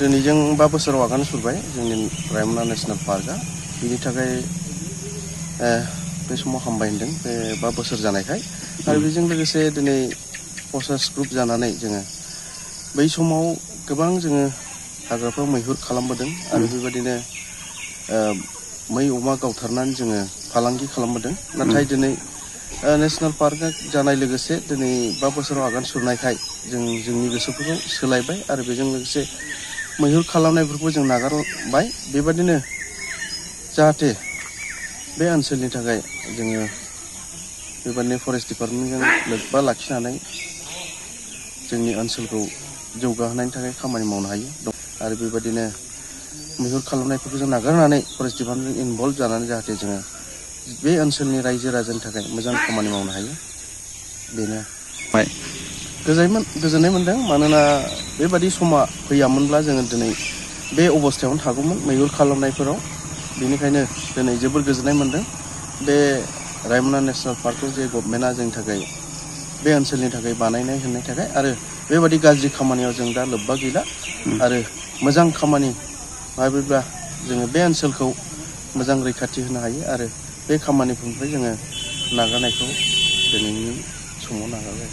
दिनै जों 5 बोसोराव आगान सुरबाय जोंनि रायमना नेशनेल पार्कआ बिनि थाखाय बे समाव हामबाय होनदों बे 5 बोसोर जानायखाय आरो बेजों लोगोसे दिनै फसार्स ग्रुप जानानै जोङो बै समाव गोबां जोङो हाग्राफ्राव मैहुर खालामबोदों आरो बेबायदिनो मै अमा गावथारनानै जोङो फालांगि खालामबोदों नाथाय दिनै नेशनेल पार्कआ जानाय लोगोसे दिनै 5 बोसोराव आगान सुरनायखाय जोंनि गोसोफोरखौ सोलायबाय आरो बेजों लोगोसे मैहुर खालामनायफोरखौ जों नागारबाय बेबादिनो जाहाथे बे ओनसोलनि थाखाय जोङो बेबादिनो फरेस्ट डिपार्टमेन्टजों लोब्बा लाखिनानै जोंनि ओनसोलखौ जौगाहोनायनि थाखाय खामानि मावनो हायो आरो बेबादिनो मैहुर खालामनायफोरखौ जों नागारनानै फरेस्ट डिपार्टमेन्टजों इनभल्भ जानानै जाहाथे जोङो बे ओनसोलनि रायजो राजानि थाखाय मोजां खामानि मावनो हायो बेनो गोजोननाय मोनदों मानोना बेबादि समा फैयामोनब्ला जोङो दिनै बे अबस्थायावनो थागौमोन मैहुर खालामनायफोराव बेनिखायनो दिनै जोबोर गोजोननाय मोनदों बे रायमना नेशनेल पार्कखौ जे गभर्नमेन्टआ जोंनि थाखाय बे ओनसोलनि थाखाय बानायनाय होननायनि थाखाय आरो बेबादि गाज्रि खामानियाव जों दा लोब्बा गैला आरो मोजां खामानि माबोरैब्ला जोङो बे ओनसोलखौ मोजां रैखाथि होनो हायो आरो बे खामानिफोरनिफ्राय जोङो नागारनायखौ दिनैनि समाव नागारबाय